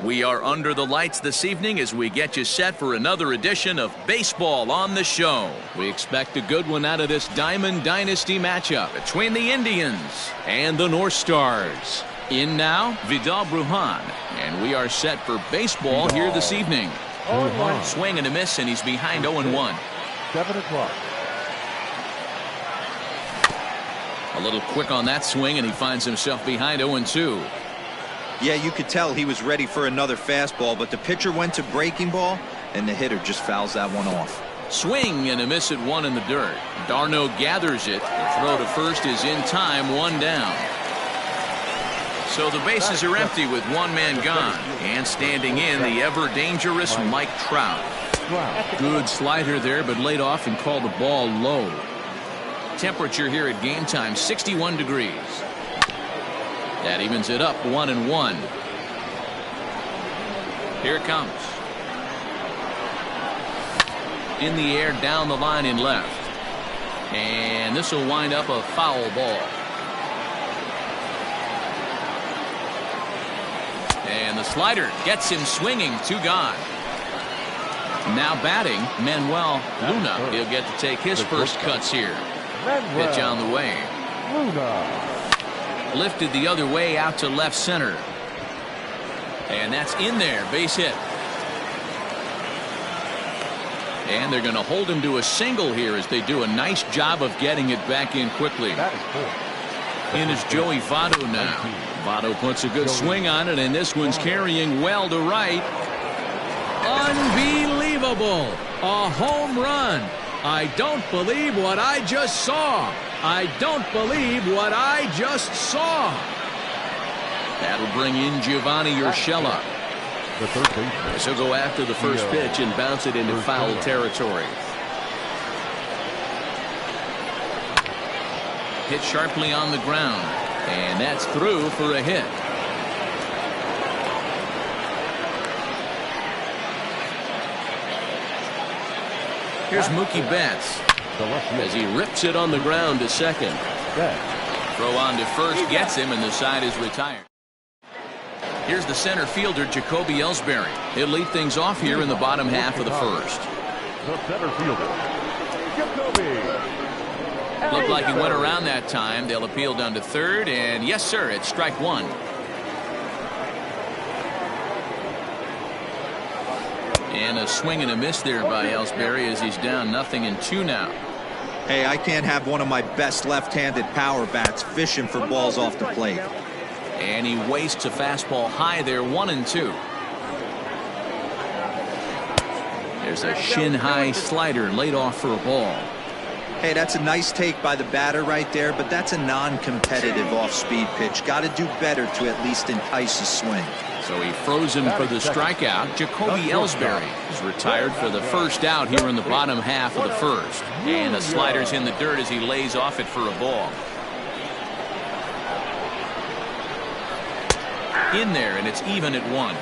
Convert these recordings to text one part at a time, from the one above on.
We are under the lights this evening as we get you set for another edition of Baseball on the Show. We expect a good one out of this Diamond Dynasty matchup between the Indians and the North Stars. In now, Vidal Brujan, and we are set for baseball here this evening. Swing and a miss, and he's behind 0-1. 7 o'clock. A little quick on that swing, and he finds himself behind 0-2. Yeah, you could tell he was ready for another fastball, but the pitcher went to breaking ball, and the hitter just fouls that one off. Swing and a miss at 1 in the dirt. Darno gathers it. The throw to first is in time, 1 down. So the bases are empty with 1 man gone. And standing in, the ever-dangerous Mike Trout. Good slider there, but laid off and called the ball low. Temperature here at game time, 61 degrees. That evens it up, 1-1. Here it comes. In the air, down the line in left. And this will wind up a foul ball. And the slider gets him swinging, 2 gone. Now batting, Manuel Luna. He'll get to take his first cuts here. Pitch on the way. Lifted the other way out to left center. And that's in there, base hit. And they're going to hold him to a single here as they do a nice job of getting it back in quickly. In is Joey Votto now. Votto puts a good swing on it, and this one's carrying well to right. Unbelievable! A home run. I don't believe what I just saw. I don't believe what I just saw. That'll bring in Giovanni Urshela. This will go after the first pitch and bounce it into foul territory. Hit sharply on the ground, and that's through for a hit. Here's Mookie Betts as he rips it on the ground to second. Throw on to first gets him, and the side is retired. Here's the center fielder, Jacoby Ellsbury. He'll lead things off here in the bottom half of the first. The center fielder, Jacoby. Looked like he went around that time. They'll appeal down to third, and yes, sir, it's strike 1. And a swing and a miss there by Ellsbury as he's down 0-2 now. Hey, I can't have one of my best left-handed power bats fishing for balls off the plate. And he wastes a fastball high there, 1-2. There's a shin-high slider laid off for a ball. Hey, that's a nice take by the batter right there, but that's a non-competitive off-speed pitch. Got to do better to at least entice a swing. So he froze him for the strikeout. Jacoby Ellsbury is retired for the first out here in the bottom half of the first. And the slider's in the dirt as he lays off it for a ball. In there, and it's even at 1.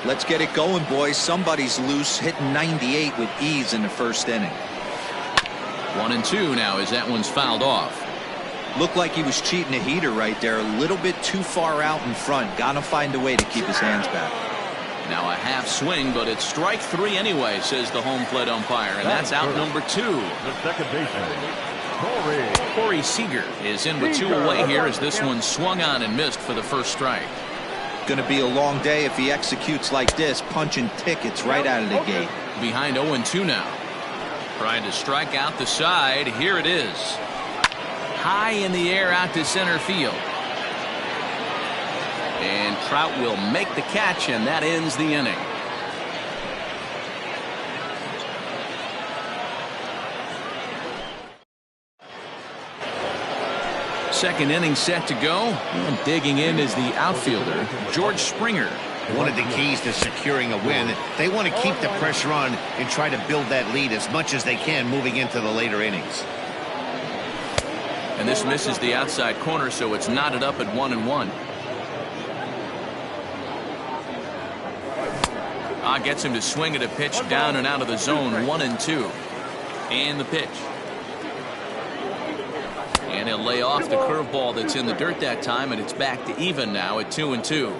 Let's get it going, boys. Somebody's loose, hitting 98 with ease in the first inning. 1-2 now as that one's fouled off. Looked like he was cheating a heater right there, a little bit too far out in front. Gotta find a way to keep his hands back. Now a half swing, but it's strike 3 anyway, says the home plate umpire, and that's out number 2. The second baseman, Corey Seager is in with 2 away here as this one swung on and missed for the first strike. Gonna be a long day if he executes like this, punching tickets right out of the gate. Behind 0-2 now. Trying to strike out the side. Here it is. High in the air out to center field. And Trout will make the catch, and that ends the inning. Second inning set to go. And digging in is the outfielder, George Springer. One of the keys to securing a win, they want to keep the pressure on and try to build that lead as much as they can moving into the later innings. And this misses the outside corner, so it's knotted up at 1-1. Gets him to swing at a pitch down and out of the zone, 1-2. And the pitch. And he'll lay off the curveball that's in the dirt that time, and it's back to even now at 2-2.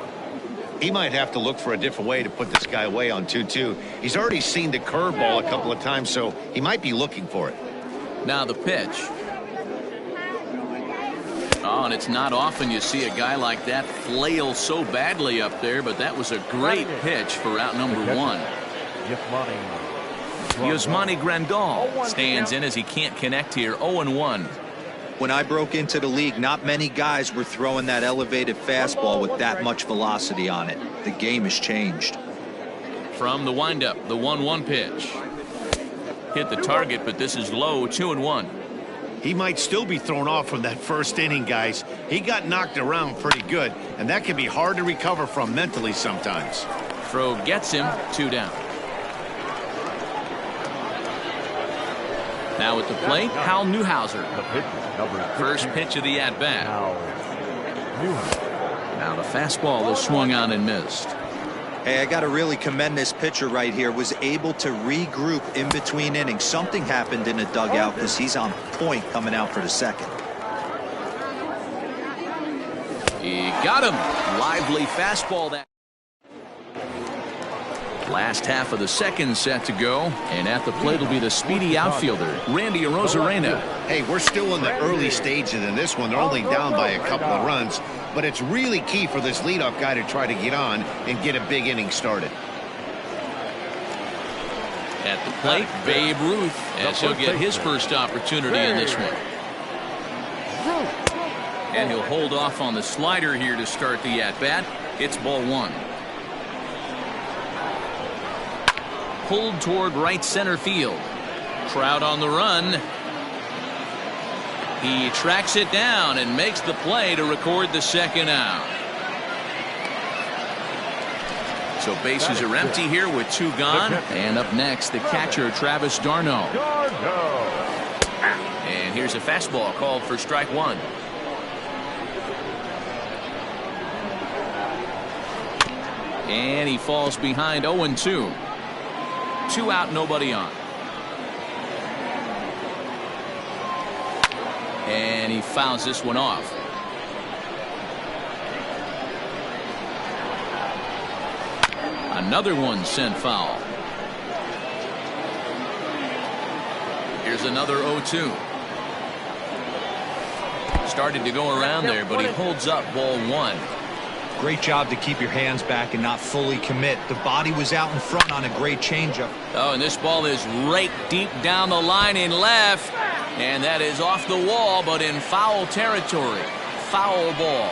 He might have to look for a different way to put this guy away on 2-2. He's already seen the curveball a couple of times, so he might be looking for it. Now the pitch. Oh, and it's not often you see a guy like that flail so badly up there, but that was a great pitch for out number one. Yasmani Grandal stands in as he can't connect here. 0-1. When I broke into the league, not many guys were throwing that elevated fastball with that much velocity on it. The game has changed. From the windup, the 1-1 pitch. Hit the target, but this is low. 2-1. He might still be thrown off from that first inning, guys. He got knocked around pretty good, and that can be hard to recover from mentally sometimes. Throw gets him. 2 down. Now at the plate, Hal Newhouser. First pitch of the at-bat. Now the fastball is swung on and missed. Hey, I got to really commend this pitcher right here. Was able to regroup in between innings. Something happened in the dugout because he's on point coming out for the second. He got him. Lively fastball. That last half of the second set to go, and at the plate will be the speedy outfielder, Randy Arozarena. Hey, we're still in the early stages in this one. They're only down by a couple of runs, but it's really key for this leadoff guy to try to get on and get a big inning started. At the plate, Babe Ruth, as he'll get his first opportunity in this one. And he'll hold off on the slider here to start the at-bat. It's ball 1. Pulled toward right center field. Trout on the run. He tracks it down and makes the play to record the second out. So bases are empty here with 2 gone. And up next, the catcher, Travis d'Arnaud. And here's a fastball called for strike 1. And he falls behind 0-2. 2 out, nobody on. And he fouls this one off. Another one sent foul. Here's another 0-2. Started to go around there, but he holds up ball 1. Great job to keep your hands back and not fully commit. The body was out in front on a great changeup. Oh, and this ball is raked deep down the line in left. And that is off the wall, but in foul territory. Foul ball.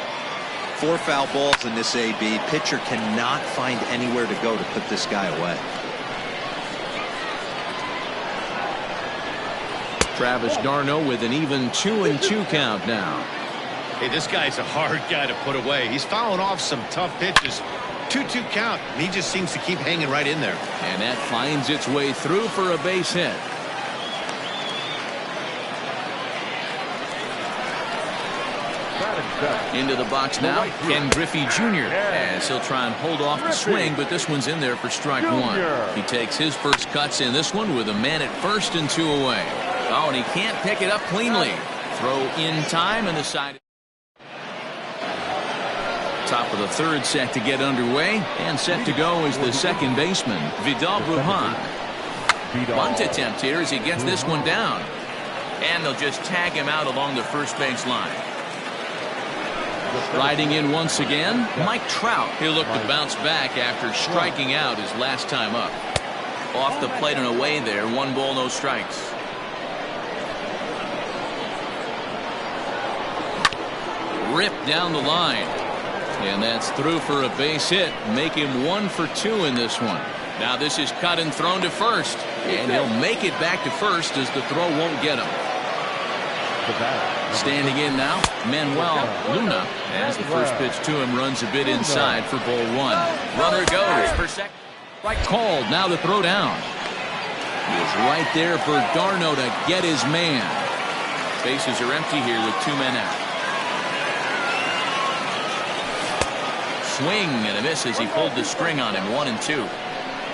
4 foul balls in this AB. Pitcher cannot find anywhere to go to put this guy away. Travis d'Arnaud with an even 2-2 count now. Hey, this guy's a hard guy to put away. He's fouling off some tough pitches. 2-2 count. He just seems to keep hanging right in there. And that finds its way through for a base hit. Into the box now, Ken Griffey Jr. as he'll try and hold off the swing, but this one's in there for strike 1. He takes his first cuts in this one with a man at first and 2 away. Oh, and he can't pick it up cleanly. Throw in time, and the side. Top of the third set to get underway, and set to go is the second baseman, Vidal Brujan. Bunt attempt here as he gets this one down. And they'll just tag him out along the first base line. Riding in once again, Mike Trout. He'll look to bounce back after striking out his last time up. Off the plate and away there, 1 ball, no strikes. Ripped down the line. And that's through for a base hit. Make him 1 for 2 in this one. Now this is cut and thrown to first. And he'll make it back to first as the throw won't get him. Standing in now, Manuel Luna, as the first pitch to him runs a bit inside for ball 1. Runner goes for second. Right called. Now the throw down. He was right there for d'Arnaud to get his man. Bases are empty here with 2 men out. Swing and a miss as he pulled the string on him. 1-2.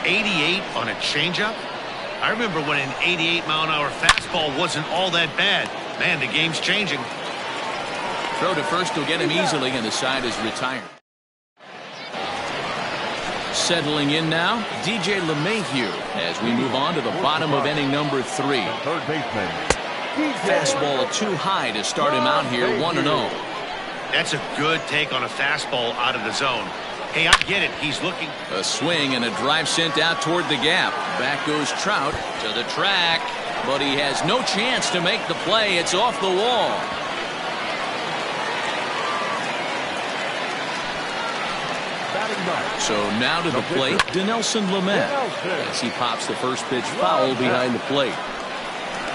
88 on a changeup? I remember when an 88-mile-an-hour fastball wasn't all that bad. Man, the game's changing. Throw to first will get him easily, and the side is retired. Settling in now, DJ LeMahieu, as we move on to the bottom of inning number 3. Third baseman. Fastball too high to start him out here, 1-0. That's a good take on a fastball out of the zone. Hey, I get it. He's looking. A swing and a drive sent out toward the gap. Back goes Trout to the track, but he has no chance to make the play. It's off the wall. So now to the plate, Dinelson Lamet, as he pops the first pitch foul behind the plate.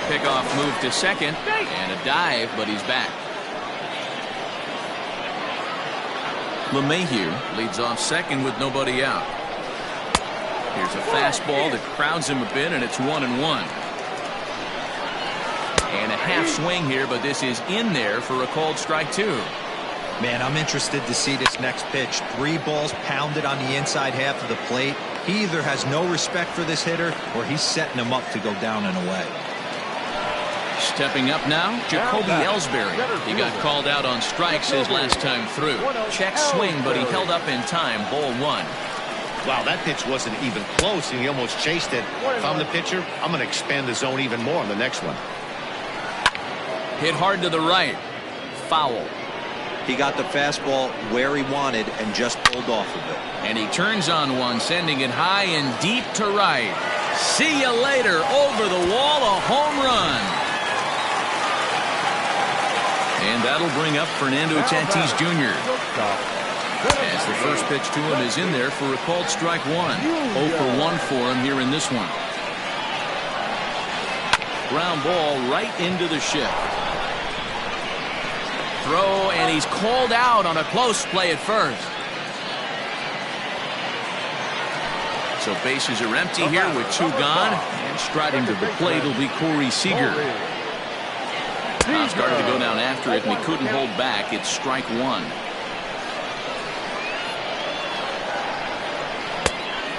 Pickoff move to second, and a dive, but he's back. LeMahieu leads off second with nobody out. Here's a fastball that crowds him a bit, and it's 1-1. And a half swing here, but this is in there for a called strike 2. Man, I'm interested to see this next pitch. 3 balls pounded on the inside half of the plate. He either has no respect for this hitter, or he's setting him up to go down and away. Stepping up now, Jacoby Ellsbury. He got called out on strikes his last time through. Check swing, but he held up in time. Ball 1. Wow, that pitch wasn't even close, and he almost chased it. If I'm the pitcher, I'm going to expand the zone even more on the next one. Hit hard to the right. Foul. He got the fastball where he wanted and just pulled off of it. And he turns on one, sending it high and deep to right. See you later. Over the wall, a home run. And that'll bring up Fernando Tatis Jr. As the first pitch to him is in there for a called strike 1. 0 for 1 for him here in this one. Ground ball right into the shift. Throw, and he's called out on a close play at first. So bases are empty here with 2 gone. And striding to the plate will be Corey Seager. Now started to go down after it, and he couldn't hold back. It's strike 1.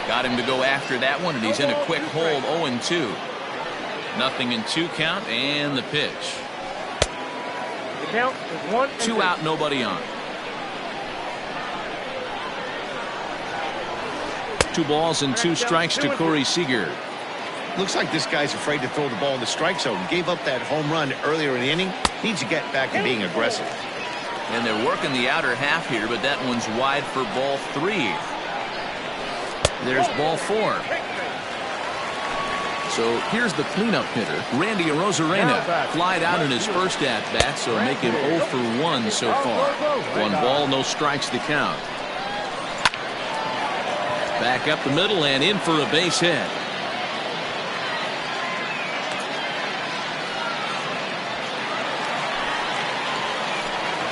Got him to go after that one, and he's in a quick hold. 0-2. Nothing in 2 count, and the pitch. The count is 1 and 2 out, nobody on. 2 balls and 2 strikes to Corey Seager. Looks like this guy's afraid to throw the ball in the strike zone. Gave up that home run earlier in the inning. Needs to get back to being aggressive. And they're working the outer half here, but that one's wide for ball 3. There's ball 4. So here's the cleanup hitter, Randy Arozarena. Flied out in his first at-bat, so make him 0 for 1 so far. 1 ball, no strikes to count. Back up the middle and in for a base hit.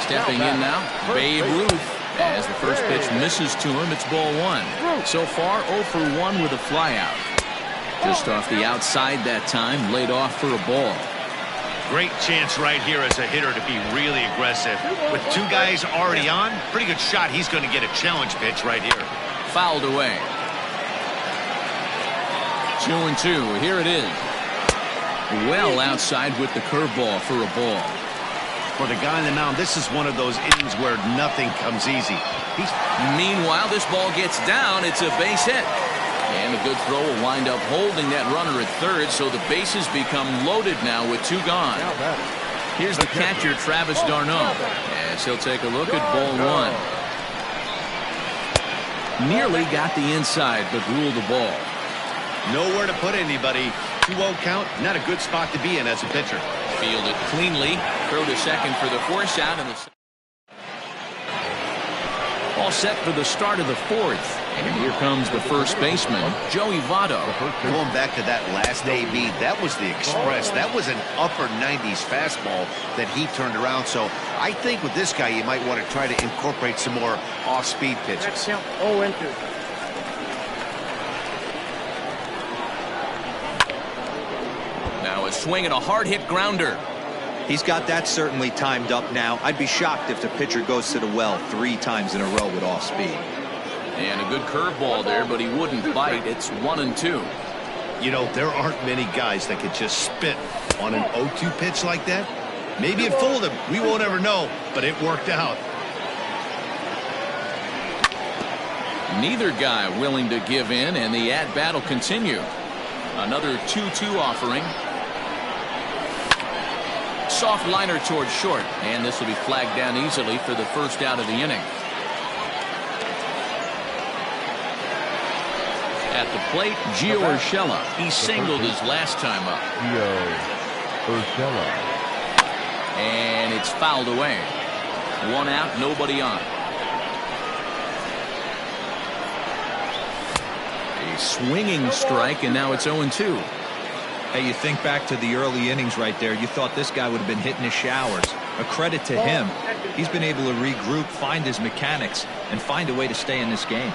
Stepping in now, Babe Ruth. As the first pitch misses to him, it's ball 1. So far, 0 for 1 with a flyout. Just off the outside that time, laid off for a ball. Great chance right here as a hitter to be really aggressive. With 2 guys already on, pretty good shot. He's going to get a challenge pitch right here. Fouled away. 2-2. Here it is. Well outside with the curveball for a ball. For the guy on the mound, this is one of those innings where nothing comes easy. Meanwhile, this ball gets down. It's a base hit. And a good throw will wind up holding that runner at third, so the bases become loaded now with 2 gone. Here's the catcher, Travis d'Arnaud, as he'll take a look at ball 1. Nearly got the inside, but ruled the ball. Nowhere to put anybody. 2-0 count, not a good spot to be in as a pitcher. Fielded cleanly. Throw to second for the force out. And all set for the start of the 4th. And here comes the first baseman, Joey Votto. Going back to that last AB, that was the express. That was an upper 90s fastball that he turned around. So I think with this guy, you might want to try to incorporate some more off-speed pitches. Next count, 0-2. Now a swing and a hard-hit grounder. He's got that certainly timed up now. I'd be shocked if the pitcher goes to the well 3 times in a row with off speed. And a good curveball there, but he wouldn't bite. It's 1-2. You know, there aren't many guys that could just spit on an 0-2 pitch like that. Maybe it fooled him. We won't ever know, but it worked out. Neither guy willing to give in, and the at-bat will continue. Another 2-2 offering. Soft liner towards short, and this will be flagged down easily for the first out of the inning. At the plate, Gio Urshela. He singled his last time up. Gio Urshela. And it's fouled away. 1 out, nobody on. A swinging strike, and now it's 0-2. Hey, you think back to the early innings right there. You thought this guy would have been hitting his showers. A credit to him. He's been able to regroup, find his mechanics, and find a way to stay in this game.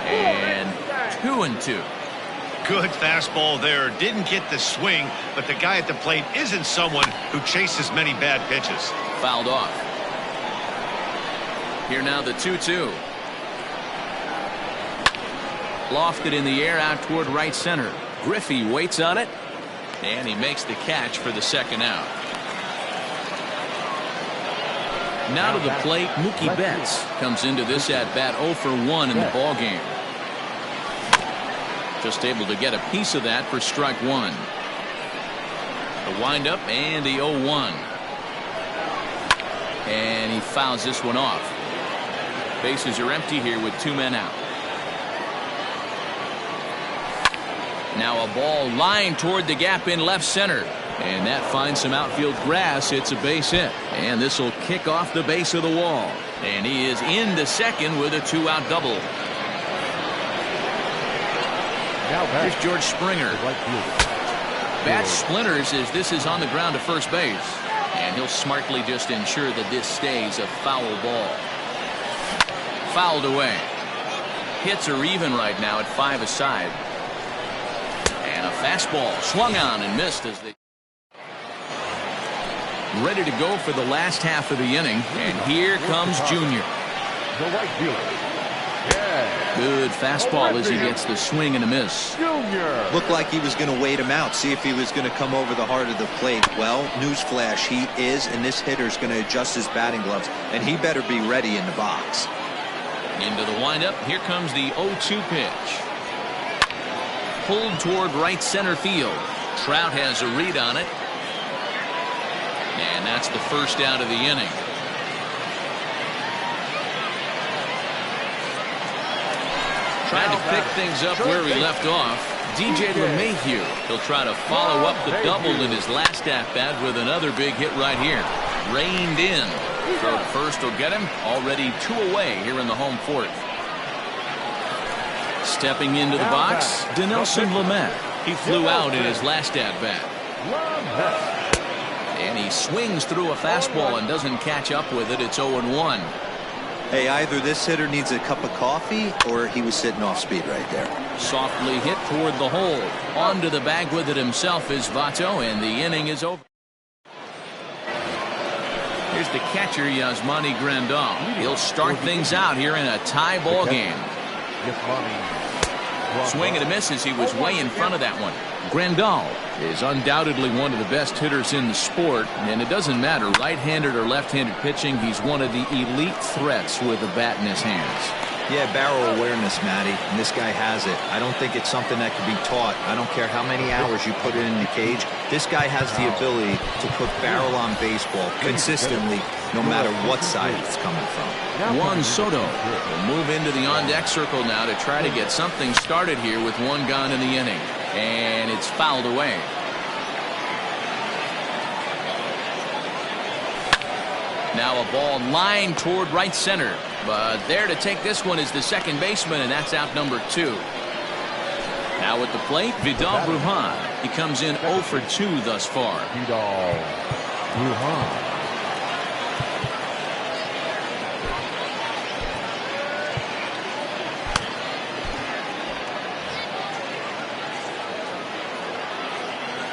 And 2-2. Good fastball there. Didn't get the swing, but the guy at the plate isn't someone who chases many bad pitches. Fouled off. Here now the 2-2. Lofted in the air out toward right center. Griffey waits on it, and he makes the catch for the second out. Now to the plate, Mookie Betts comes into this at-bat 0 for 1 in the ballgame. Just able to get a piece of that for strike 1. The windup and the 0-1. And he fouls this one off. Bases are empty here with 2 men out. Now a ball lined toward the gap in left center. And that finds some outfield grass. It's a base hit. And this will kick off the base of the wall. And he is into second with a 2-out double. Here's George Springer. Bat splinters as this is on the ground to first base. And he'll smartly just ensure that this stays a foul ball. Fouled away. Hits are even right now at 5 aside. And a fastball swung on and missed as they ready to go for the last half of the inning. And here comes Junior. The right fielder. Good fastball as he gets the swing and a miss. Junior. Looked like he was going to wait him out, see if he was going to come over the heart of the plate. Well, newsflash, he is, and this hitter's going to adjust his batting gloves, and he better be ready in the box. Into the windup. Here comes the 0-2 pitch. Pulled toward right center field. Trout has a read on it. And that's the first out of the inning. Trying to pick things up where he left off. DJ LeMahieu. He'll try to follow up the double in his last at-bat with another big hit right here. Reined in. Throw to first will get him. Already 2 away here in the home fourth. Stepping into the box, Dinelson Lamet. He flew out in his last at-bat. And he swings through a fastball and doesn't catch up with it. It's 0-1. Hey, either this hitter needs a cup of coffee or he was sitting off speed right there. Softly hit toward the hole. Onto the bag with it himself is Votto, and the inning is over. Here's the catcher, Yasmani Grandal. He'll start things out here in a tie ball game. Swing and a miss as he was way in front of that one. Grandal is undoubtedly one of the best hitters in the sport, and it doesn't matter right-handed or left-handed pitching. He's one of the elite threats with a bat in his hands. Yeah, barrel awareness, Matty, and this guy has it. I don't think it's something that can be taught. I don't care how many hours you put it in the cage. This guy has the ability to put barrel on baseball consistently, no matter what side it's coming from. Juan Soto will move into the on-deck circle now to try to get something started here with 1 gone in the inning. And it's fouled away. Now a ball lined toward right center. But there to take this one is the second baseman, and that's out number 2. Now at the plate, Vidal Brujan. He comes in 0 for 2 thus far. Vidal Brujan.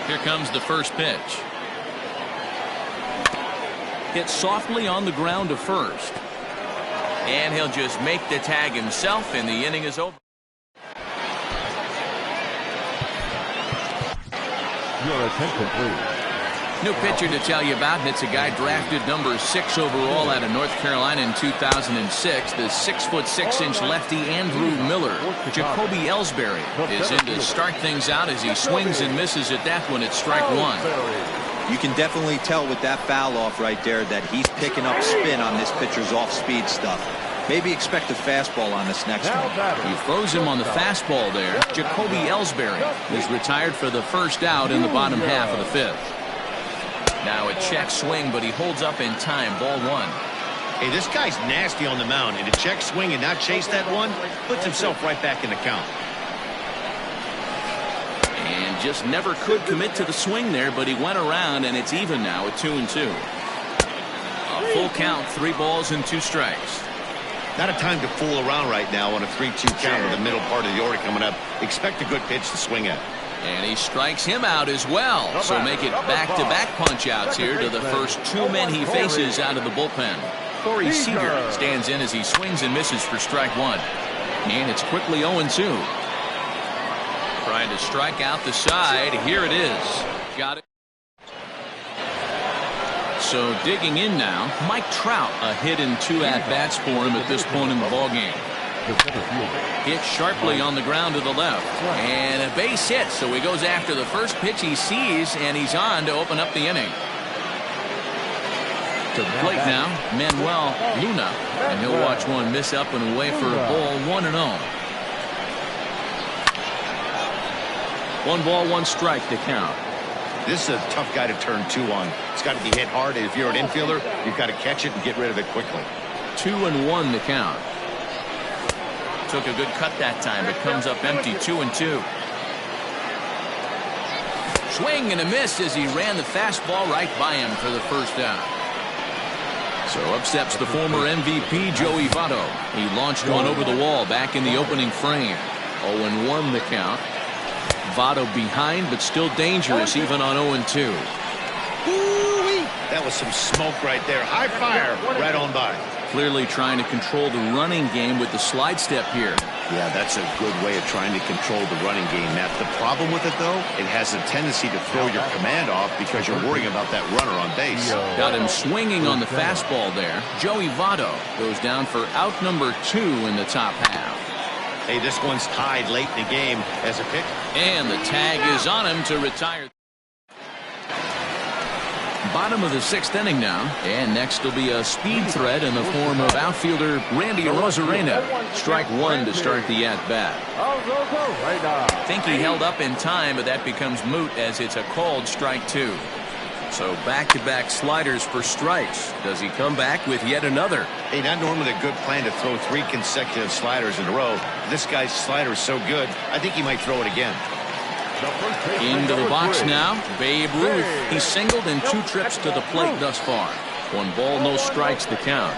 Here comes the first pitch. Hit softly on the ground to first. And he'll just make the tag himself, and the inning is over. Your attention, please. New pitcher to tell you about, and it's a guy drafted number 6 overall out of North Carolina in 2006. The 6'6" lefty Andrew Miller. Jacoby Ellsbury is in to start things out as he swings and misses at that one at strike 1. You can definitely tell with that foul off right there that he's picking up spin on this pitcher's off-speed stuff. Maybe expect a fastball on this next one. He throws him on the fastball there. Jacoby Ellsbury is retired for the first out in the bottom half of the 5th. Now a check swing, but he holds up in time. Ball 1. Hey, this guy's nasty on the mound, and to check swing and not chase that one puts himself right back in the count. And just never could commit to the swing there, but he went around, and it's even now at 2-2. A full count, 3 balls and 2 strikes. Not a time to fool around right now on a 3-2 count with the middle part of the order coming up. Expect a good pitch to swing at. And he strikes him out as well. So make it back-to-back punch-outs here to the first 2 men he faces out of the bullpen. Corey Seager stands in as he swings and misses for strike 1. And it's quickly 0-2. Trying to strike out the side. Here it is. Got it. So digging in now, Mike Trout, a hit and 2 at-bats for him at this point in the ballgame. Hit sharply on the ground to the left. And a base hit, so he goes after the first pitch he sees, and he's on to open up the inning. To the plate now, Manuel Luna, and he'll watch one miss up and away for a ball, 1-0. 1 ball, 1 strike to count. This is a tough guy to turn 2 on. It's got to be hit hard, and if you're an infielder, you've got to catch it and get rid of it quickly. 2-1 to count. Took a good cut that time, but comes up empty. 2-2. Swing and a miss as he ran the fastball right by him for the first out. So up steps the former MVP Joey Votto. He launched one over the wall back in the opening frame. 0-1 the count. Votto behind, but still dangerous even on 0-2. That was some smoke right there. High fire right on by. Clearly trying to control the running game with the slide step here. Yeah, that's a good way of trying to control the running game, Matt. The problem with it, though, it has a tendency to throw your command off because you're worrying about that runner on base. Got him swinging on the fastball there. Joey Votto goes down for out number 2 in the top half. Hey, this one's tied late in the game as a pick. And the tag is on him to retire. Bottom of the 6th inning now, and next will be a speed threat in the form of outfielder Randy Arozarena. Strike 1 to start the at-bat. Think he held up in time, but that becomes moot as it's a called strike 2. So back-to-back sliders for strikes. Does he come back with yet another? Hey, not normally a good plan to throw 3 consecutive sliders in a row. This guy's slider is so good, I think he might throw it again. Into the box now, Babe Ruth. He's singled in 2 trips to the plate thus far. 1 ball, no strikes to count.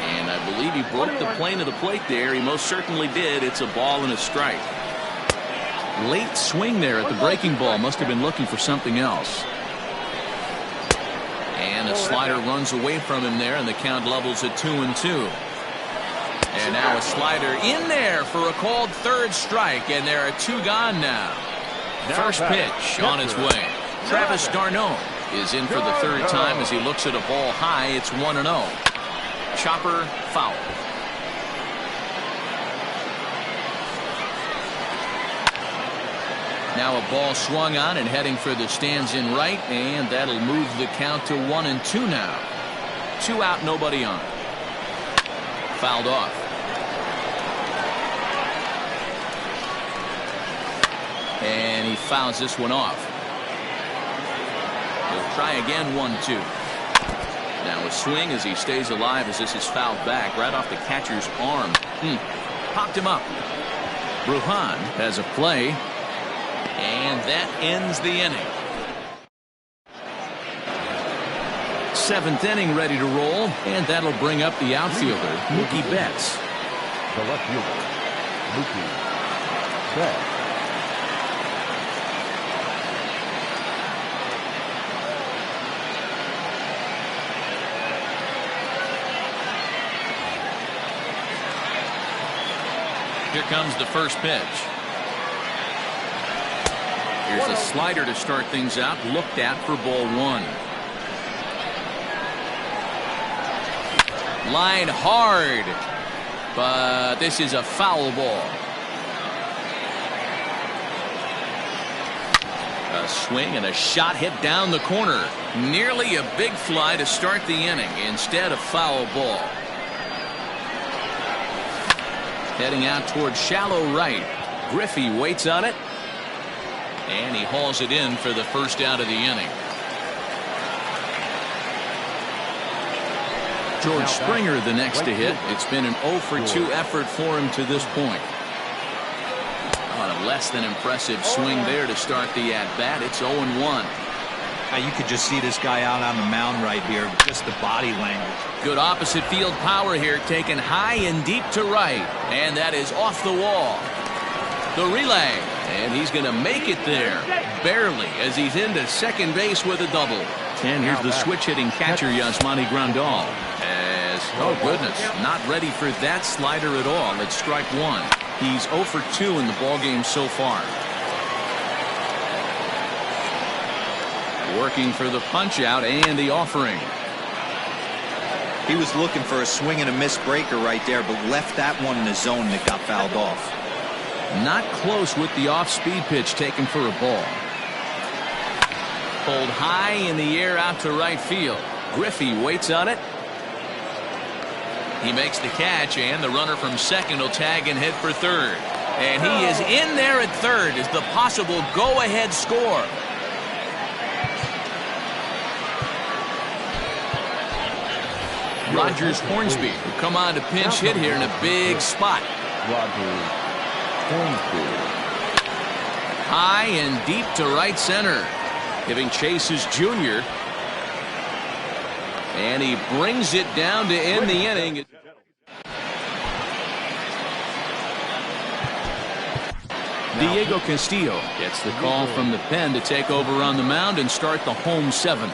And I believe he broke the plane of the plate there. He most certainly did. It's a ball and a strike. Late swing there at the breaking ball. Must have been looking for something else. And a slider runs away from him there, and the count levels at 2-2. And now a slider in there for a called 3rd strike, and there are 2 gone now. First pitch on its way. Travis d'Arnaud is in for the 3rd time as he looks at a ball high. It's 1-0. Chopper foul. Now a ball swung on and heading for the stands in right, and that'll move the count to 1-2 now. 2 out, nobody on. Fouled off. And he fouls this one off. He'll try again, 1-2. Now a swing as he stays alive as this is fouled back right off the catcher's arm. Popped him up. Bruhan has a play. And that ends the inning. 7th inning ready to roll. And that'll bring up the outfielder, Mookie Betts. The left fielder, Mookie Betts. Here comes the first pitch. Here's a slider to start things out, looked at for ball one. Line hard, but this is a foul ball. A swing and a shot hit down the corner. Nearly a big fly to start the inning. Instead, a foul ball. Heading out toward shallow right. Griffey waits on it. And he hauls it in for the first out of the inning. George Springer the next to hit. It's been an 0 for 2 effort for him to this point. A less than impressive swing there to start the at-bat. It's 0-1. Now you could just see this guy out on the mound right here. Just the body language. Good opposite field power here, taken high and deep to right. And that is off the wall. The relay. And he's going to make it there. Barely, as he's into second base with a double. And here's the switch-hitting catcher, Yasmani Grandal. As, oh goodness, not ready for that slider at all. It's strike one. He's 0 for 2 in the ballgame so far. Working for the punch-out and the offering. He was looking for a swing and a miss breaker right there, but left that one in the zone that got fouled off. Not close with the off-speed pitch taken for a ball. Pulled high in the air out to right field. Griffey waits on it. He makes the catch, and the runner from second will tag and hit for third. And he is in there at third as the possible go-ahead score. Rogers Hornsby will come on to pinch hit here in a big spot. Rogers Hornsby. High and deep to right center. Giving chase is Junior. And he brings it down to end the inning. Diego Castillo gets the call from the pen to take over on the mound and start the home seventh.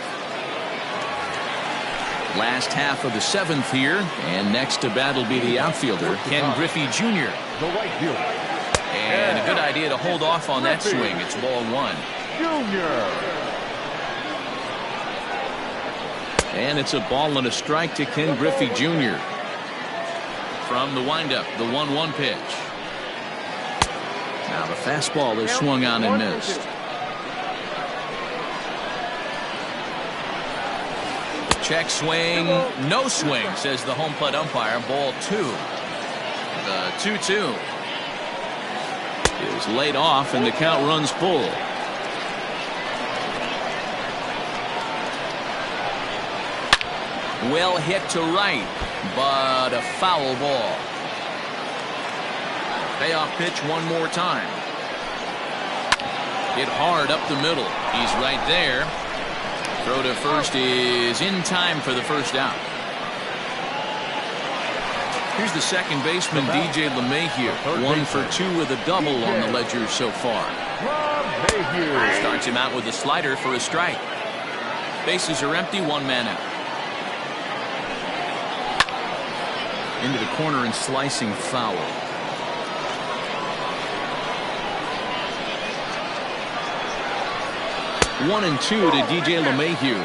Last half of the seventh here, and next to bat will be the outfielder, Ken Griffey Jr. The right fielder. And a good idea to hold off on that swing. It's ball one. Junior. And it's a ball and a strike to Ken Griffey Jr. From the windup, the 1-1 pitch. Now the fastball is swung on and missed. Check swing, no swing, says the home plate umpire. Ball two. The 2-2 is laid off, and the count runs full. Well hit to right, but a foul ball. Payoff pitch one more time. Hit hard up the middle. He's right there. Throw to first is in time for the first out. Here's the second baseman, DJ LeMahieu. 1 for 2 with a double on the ledger so far. Starts him out with a slider for a strike. Bases are empty, one man out. Into the corner and slicing foul. One and two to DJ LeMahieu.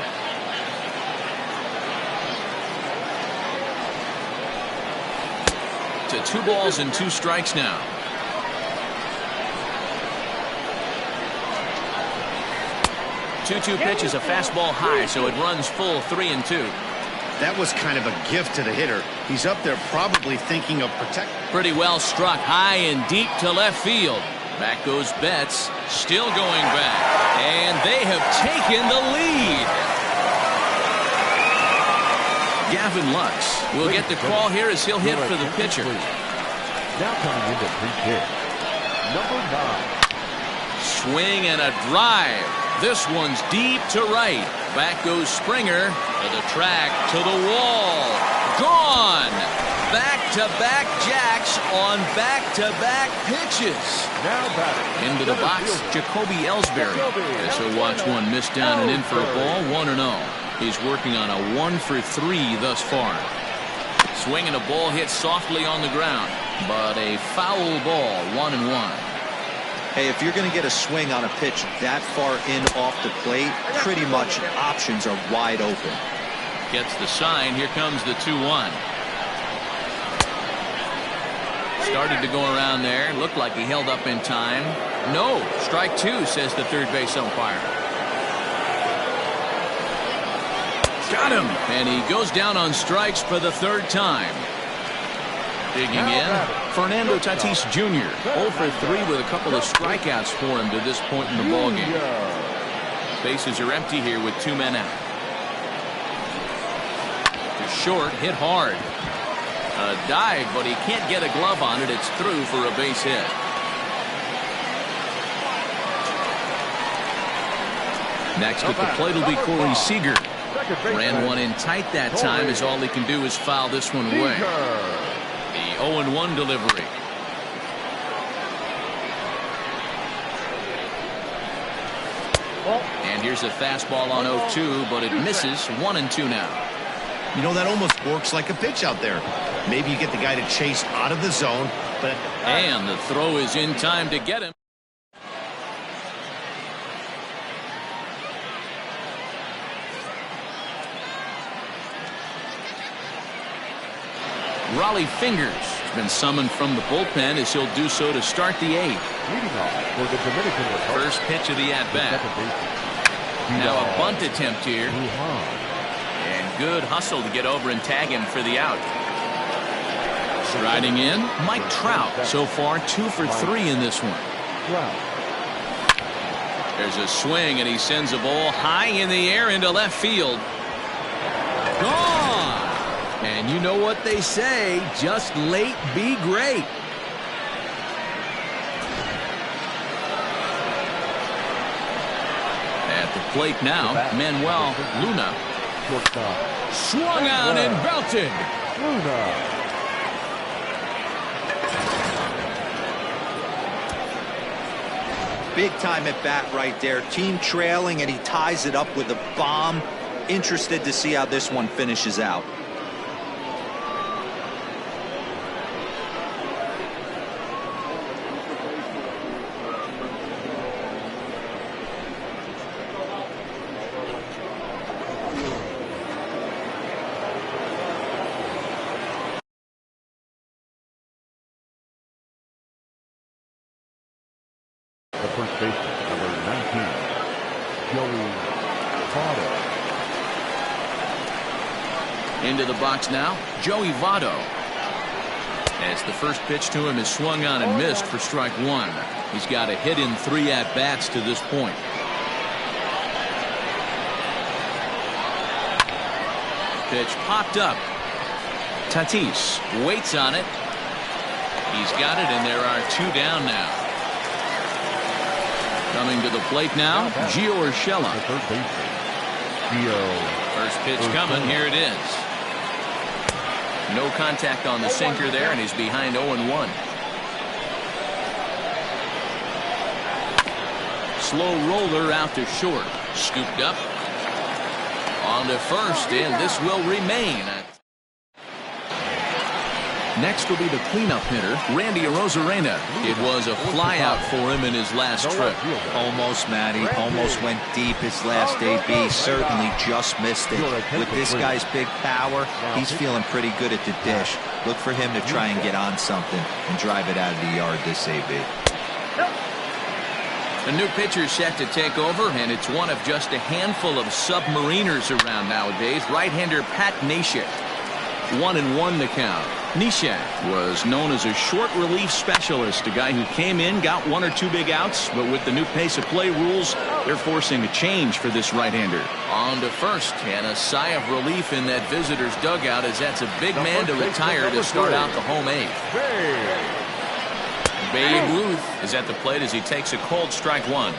To 2 balls and 2 strikes now. Two-two pitch is a fastball high, so it runs full 3-2. That was kind of a gift to the hitter. He's up there probably thinking of protect. Pretty well struck high and deep to left field. Back goes Betts, still going back, and they have taken the lead. Gavin Lux will get the call here as he'll hit for the pitcher. Now coming into pre-pitch, number 9. Swing and a drive. This one's deep to right. Back goes Springer to the track, to the wall. Gone. Back-to-back jacks on back-to-back pitches. Now batting. Into the box, Jacoby Ellsbury. As he'll watch one miss down and in for a ball, 1-0. He's working on a 1 for 3 thus far. Swinging a ball hit softly on the ground, but a foul ball, 1-1. Hey, if you're going to get a swing on a pitch that far in off the plate, pretty much options are wide open. Gets the sign. Here comes the 2-1. Started to go around there. Looked like he held up in time. No. Strike two, says the third base umpire. Got him. And he goes down on strikes for the third time. Digging in, Fernando Tatis Jr. 0 for 3 with a couple of strikeouts for him to this point in the ballgame. Bases are empty here with 2 men out. To short, hit hard. A dive, but he can't get a glove on it. It's through for a base hit. Next at the plate will be Corey Seager. Ran one in tight that time, as all he can do is foul this one away. The 0-1 delivery. And here's a fastball on 0-2, but it misses. 1-2 now. You know, that almost works like a pitch out there. Maybe you get the guy to chase out of the zone, but... And the throw is in time to get him. Raleigh Fingers has been summoned from the bullpen, as he'll do so to start the 8th. First pitch of the at-bat. Now a bunt attempt here. And good hustle to get over and tag him for the out. Striding in, Mike Trout. So far 2 for 3 in this one. There's a swing, and he sends a ball high in the air into left field. Gone! And you know what they say, just late be great. At the plate now, Manuel Luna. Swung out and belted. Big time at bat right there. Team trailing, and he ties it up with a bomb. Interested to see how this one finishes out. First baseman, number 19, Joey Votto. Into the box now, Joey Votto. As the first pitch to him is swung on and missed for strike 1. He's got a hit in 3 at-bats to this point. Pitch popped up. Tatis waits on it. He's got it, and there are 2 down now. Coming to the plate now, Gio Urshela. First pitch coming. Here it is. No contact on the sinker there, and he's behind 0-1. Slow roller out to short. Scooped up. On to first, and this will remain. Next will be the cleanup hitter, Randy Arozarena. It was a flyout for him in his last trip. Almost, Matty. Almost went deep his last AB. Certainly just missed it. With this guy's big power, he's feeling pretty good at the dish. Look for him to try and get on something and drive it out of the yard this AB. A new pitcher set to take over, and it's one of just a handful of submariners around nowadays. Right-hander Pat Neshek. 1-1 to count. Neshek was known as a short relief specialist, a guy who came in, got 1 or 2 big outs, but with the new pace of play rules, they're forcing a change for this right-hander. On to first, and a sigh of relief in that visitor's dugout, as that's a big man to retire to start out the home 8th. Babe Ruth is at the plate as he takes a cold strike 1.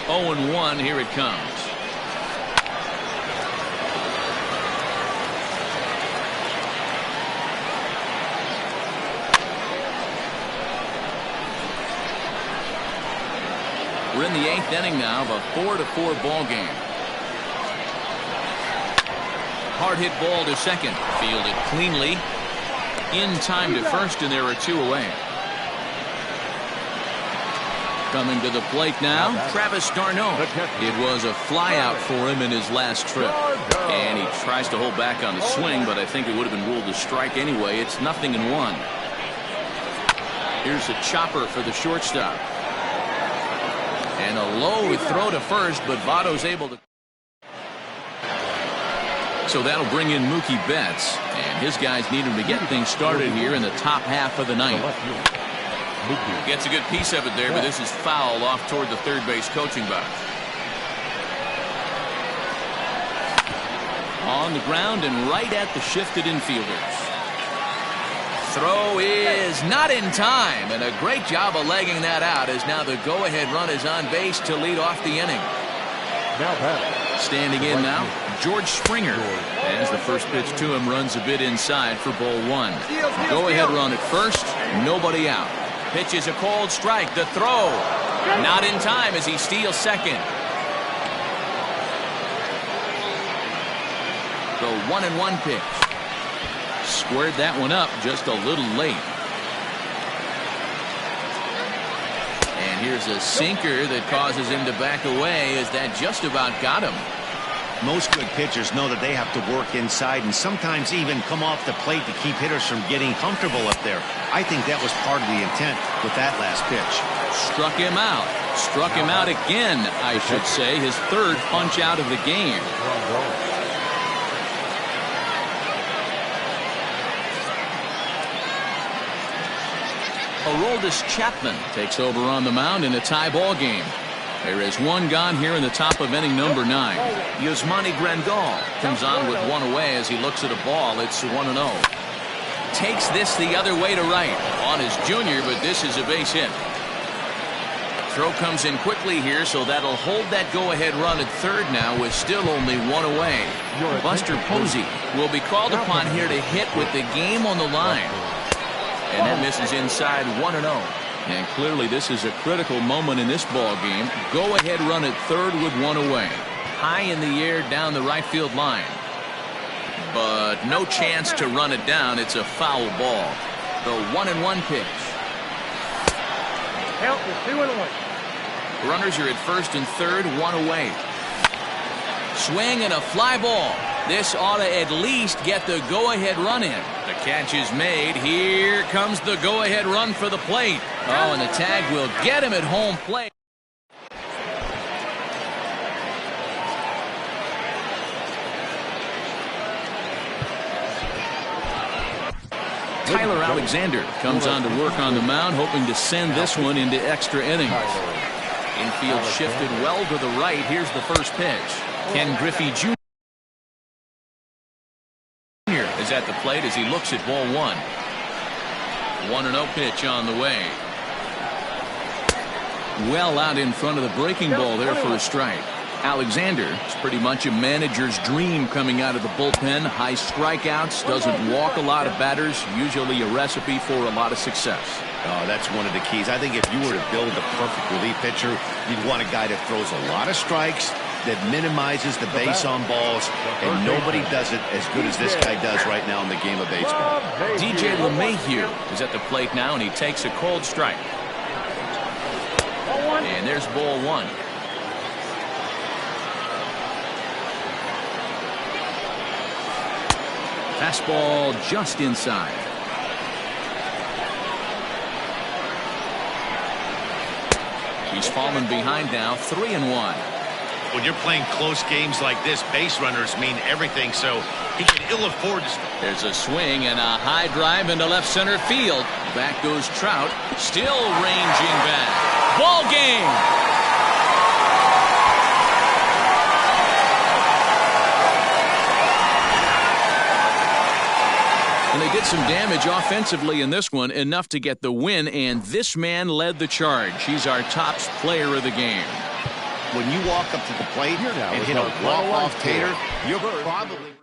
0-1, here it comes. We're in the 8th inning now of a 4-4 ball game. Hard hit ball to second. Fielded cleanly. In time to first, and there are 2 away. Coming to the plate now, Travis d'Arnaud. It was a flyout for him in his last trip. And he tries to hold back on the swing, but I think it would have been ruled a strike anyway. It's 0-1. Here's a chopper for the shortstop. And a low throw to first, but Votto's able to. So that'll bring in Mookie Betts. And his guys need him to get things started here in the top half of the ninth. Gets a good piece of it there, but this is foul off toward the third base coaching box. On the ground and right at the shifted infielders. Throw is not in time, and a great job of legging that out as now the go-ahead run is on base to lead off the inning. Standing in now, George Springer. As the first pitch to him runs a bit inside for ball one. Go-ahead run at first, nobody out. Pitch is a cold strike. The throw not in time as he steals second. The 1-1 pitch. Squared that one up just a little late. And here's a sinker that causes him to back away as that just about got him. Most good pitchers know that they have to work inside and sometimes even come off the plate to keep hitters from getting comfortable up there. I think that was part of the intent with that last pitch. Struck him out. Struck him out again, I should say. His third punch out of the game. Aroldis Chapman takes over on the mound in a tie ball game. There is one gone here in the top of inning number 9. Yasmani Grandal comes on with one away as he looks at a ball. It's 1-0. Takes this the other way to right on his junior, but this is a base hit. Throw comes in quickly here, so that'll hold that go-ahead run at third now with still only one away. Buster Posey will be called upon here to hit with the game on the line. And that misses inside 1-0. And clearly this is a critical moment in this ball game. Go ahead run at third with one away. High in the air down the right field line. But no chance to run it down. It's a foul ball. The 1-1 pitch. Count is 2-1. Runners are at first and third, one away. Swing and a fly ball. This ought to at least get the go-ahead run in. The catch is made. Here comes the go-ahead run for the plate. Oh, and the tag will get him at home plate. Tyler Alexander comes on to work on the mound, hoping to send this one into extra innings. Infield shifted well to the right. Here's the first pitch. Ken Griffey Jr. is at the plate as he looks at ball one. 1-0 pitch on the way. Well out in front of the breaking ball there for a strike. Alexander is pretty much a manager's dream coming out of the bullpen. High strikeouts, doesn't walk a lot of batters, usually a recipe for a lot of success. Oh, that's one of the keys. I think if you were to build a perfect relief pitcher, you'd want a guy that throws a lot of strikes, that minimizes the base on balls, and nobody does it as good as this guy does right now in the game of baseball. DJ LeMahieu is at the plate now, and he takes a cold strike. And there's ball one. Fastball just inside. He's fallen behind now, 3-1. When you're playing close games like this, base runners mean everything, so he can ill afford to. There's a swing and a high drive into left center field. Back goes Trout, still ranging back. Ball game. And they did some damage offensively in this one, enough to get the win, and this man led the charge. He's our top player of the game. When you walk up to the plate and hit a walk-off tater, you're probably